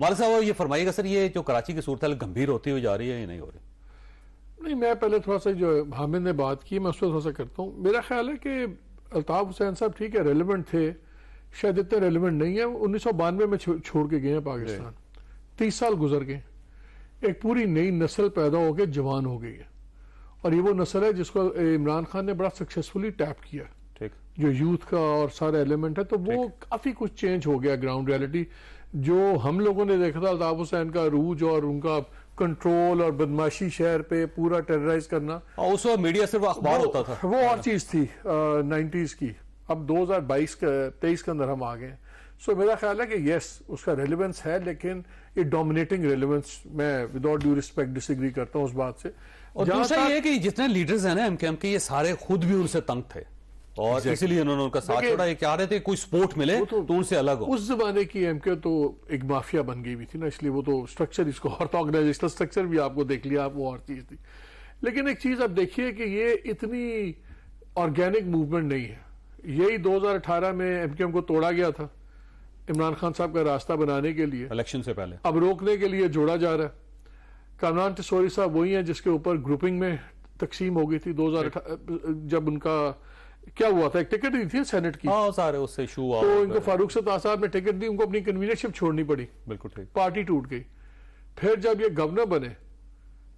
मालिक साहब ये फरमाइएगा सर, ये जो कराची की सूरत गंभीर होती हुई जा रही है या नहीं हो रही? नहीं, मैं पहले थोड़ा सा जो हामिद ने बात की मैं उस पर थोड़ा सा करता हूँ। मेरा ख्याल है कि अल्ताफ हुसैन साहब ठीक है रेलिवेंट थे, शायद इतने रेलिवेंट नहीं है। 1992 में छोड़ के गए हैं पाकिस्तान, 30 साल गुजर गए, एक पूरी नई नस्ल पैदा होकर जवान हो गई है और ये वो नस्ल है जिसको इमरान खान ने बड़ा सक्सेसफुली टैप किया, ठीक, जो यूथ का और सारा एलिमेंट है। तो वो काफी कुछ चेंज हो गया ग्राउंड रियलिटी। जो हम लोगों ने देखा था अल्ताफ हुसैन का रूज और उनका कंट्रोल और बदमाशी शहर पे पूरा टेरराइज करना, और उस वक्त मीडिया सिर्फ अखबार होता था, वो और चीज थी 90s की। अब 2023 के अंदर हम आ गए। सो मेरा ख्याल है कि यस उसका रेलिवेंस है, लेकिन ये डोमिनेटिंग रेलिवेंस, मैं विदाउट ड्यू रिस्पेक्ट डिसएग्री करता हूं उस बात से। और दूसरा ये कि जितने लीडर्स हैं ना एमकेएम के, ये सारे खुद भी उनसे तंग थे और इसीलिए उन्होंने उनका साथ छोड़ा। ये चाह रहे थे कोई सपोर्ट मिले तो उनसे अलग हो। उस जमाने की एमके तो एक माफिया बन गई हुई थी ना, इसलिए वो तो स्ट्रक्चर, इसको और तो ऑर्गेनाइजेशनल स्ट्रक्चर भी आपको देख लिया आप, वो और चीज थी। लेकिन एक चीज आप देखिए कि ये इतनी ऑर्गेनिक मूवमेंट नहीं है। यही 2018 में एमकेएम को तोड़ा गया था इमरान खान साहब का रास्ता बनाने के लिए, इलेक्शन से पहले। अब रोकने के लिए जोड़ा जा रहा है। कामरान टिसोरी साहब वही हैं जिसके ऊपर ग्रुपिंग में तकसीम हो गई थी 2018 जब उनका क्या हुआ था, एक टिकट दी थी सेनेट की, सारे उससे इशू हुआ, तो इनको फारूक सत्तार साहब ने टिकट दी, उनको अपनी कन्वीनरशिप छोड़नी पड़ी, बिल्कुल ठीक, पार्टी टूट गई। फिर जब ये गवर्नर बने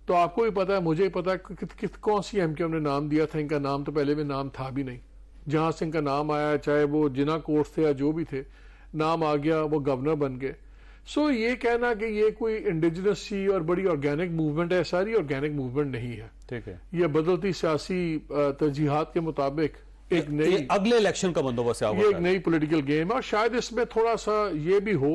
तो आपको भी पता है, मुझे ही पता है कौन सी एमकेएम ने नाम दिया था। इनका नाम तो पहले में नाम था भी नहीं, जहां से इनका नाम आया, चाहे वो जिना कोर्स थे या जो भी थे, नाम आ गया, वो गवर्नर बन गए। सो ये कहना कि ये कोई इंडिजिनस सी और बड़ी ऑर्गेनिक मूवमेंट है, सारी ऑर्गेनिक मूवमेंट नहीं है, ठीक है। ये बदलती सियासी तरजीहात के मुताबिक एक नई अगले इलेक्शन का बंदोबस्त है, ये एक नई पॉलिटिकल गेम है। और शायद इसमें थोड़ा सा ये भी हो,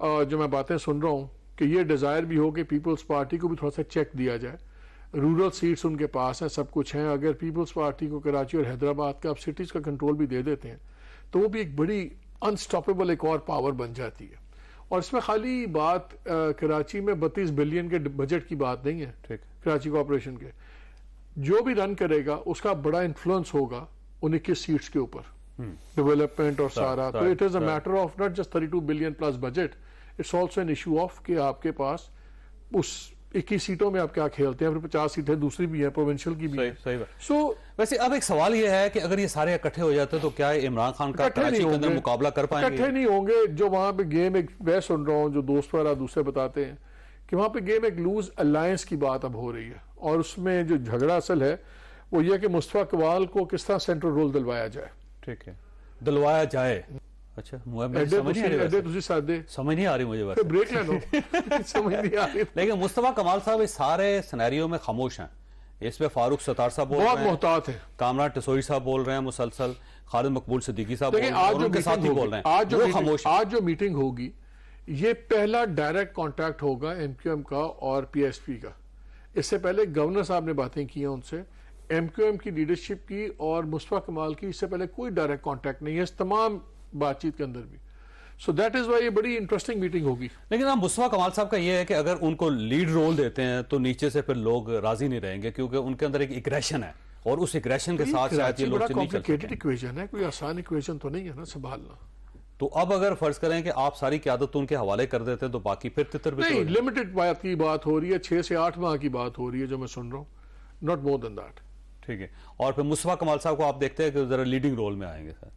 जो मैं बातें सुन रहा हूं, कि ये डिजायर भी हो कि पीपल्स पार्टी को भी थोड़ा सा चेक दिया जाए। रूरल सीट्स उनके पास है, सब कुछ है। अगर पीपल्स पार्टी को कराची और हैदराबाद का, अब सिटीज का कंट्रोल भी दे देते हैं, तो वो भी एक बड़ी अनस्टॉपेबल एक और पावर बन जाती है। और इसमें खाली बात कराची में 32 बिलियन के बजट की बात नहीं है, ठीक, कराची कॉर्पोरेशन के। जो भी रन करेगा उसका बड़ा इन्फ्लुएंस होगा उन 21 सीट्स के ऊपर, डेवलपमेंट और सारा। तो it is a matter of not just 32 billion plus budget, it's also an issue of कि आपके पास उस 21 सीटों में आप क्या खेलते हैं, फिर 50 सीटें दूसरी भी है, प्रोविंशियल की भी है। सही बात। सो वैसे अब एक सवाल ये है कि अगर ये सारे इकट्ठे हो जाते तो क्या इमरान खान का कराची के अंदर मुकाबला कर पाएंगे? इकट्ठे नहीं होंगे। जो वहां पे गेम, एक मैं सुन रहा हूं जो दोस्त वगैरह दूसरे बताते हैं कि वहां पे गेम एक लूज अलायंस की बात अब हो रही है, और उसमें जो झगड़ा असल है वो ये कि मुस्तफा कवाल को किस तरह सेंट्रल रोल दिलवाया जाए, ठीक है, दिलवाया जाए। अच्छा, समझ नहीं आ रही मुझे, बस ब्रेक ले लो समझ नहीं आ रही। लेकिन मुस्तफा कमाल साहब इस सारे सिनेरियो में खामोश हैं। इसमें फारूक सत्तार साहब बोल रहे हैं, मोहतात है, कामरान टिसोरी साहब बोल रहे हैं मुसलसल, खालिद मकबूल सिद्दीकी साहब बोल रहे हैं, उनके साथ ही बोल रहे हैं। आज जो मीटिंग होगी, ये पहला डायरेक्ट कॉन्टैक्ट होगा एमक्यूएम का और पीएसपी का। इससे पहले गवर्नर साहब ने बातें की हैं उनसे, एमक्यूएम की लीडरशिप की और मुस्तफा कमाल की इससे पहले कोई डायरेक्ट कॉन्टैक्ट नहीं है इस तमाम बातचीत के अंदर भी। सो दैट इज वाई ये बड़ी इंटरेस्टिंग मीटिंग होगी। लेकिन अब मुस्तफा कमाल साहब का ये है कि अगर उनको लीड रोल देते हैं तो नीचे से फिर लोग राजी नहीं रहेंगे, क्योंकि उनके अंदर एक इग्रेशन है और उस इग्रेशन के साथ शायद ये लोग कॉम्प्लिकेटेड इक्वेशन है, कोई आसान इक्वेशन तो नहीं है ना संभालना। तो अब अगर फर्ज करें कि आप सारी क़यादत तो उनके हवाले कर देते हैं तो बाकी फिर तितर नहीं, लिमिटेड बात की बात हो रही है, 6 से 8 माह की बात हो रही है जो मैं सुन रहा हूँ, नॉट मोर देन दैट, ठीक है। और फिर मुस्तफा कमाल साहब को आप देखते हैं कि जरा लीडिंग रोल में आएंगे सर?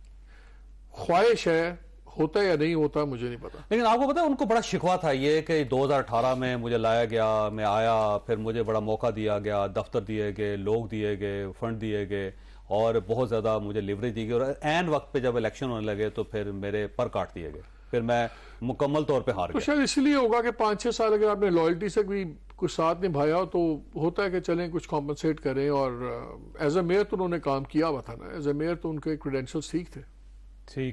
ख्वाहिश है, होता या नहीं होता मुझे नहीं पता। लेकिन आपको पता है उनको बड़ा शिकवा था ये कि 2018 में मुझे लाया गया, मैं आया, फिर मुझे बड़ा मौका दिया गया, दफ्तर दिए गए, लोग दिए गए, फंड दिए गए और बहुत ज्यादा मुझे लिवरेज दी गई, और एन वक्त पे जब इलेक्शन होने लगे तो फिर मेरे पर काट दिए गए, फिर मैं मुकम्मल तौर पे हार गया। तो शायद इसलिए होगा कि 5-6 साल अगर आपने लॉयल्टी से भी कुछ साथ निभाया हो तो होता है कि चलें कुछ कॉम्पनसेट करें। और एज ए मेयर तो उन्होंने काम किया हुआ था ना, एज ए मेयर तो उनके क्रेडेंशियल्स ठीक थे।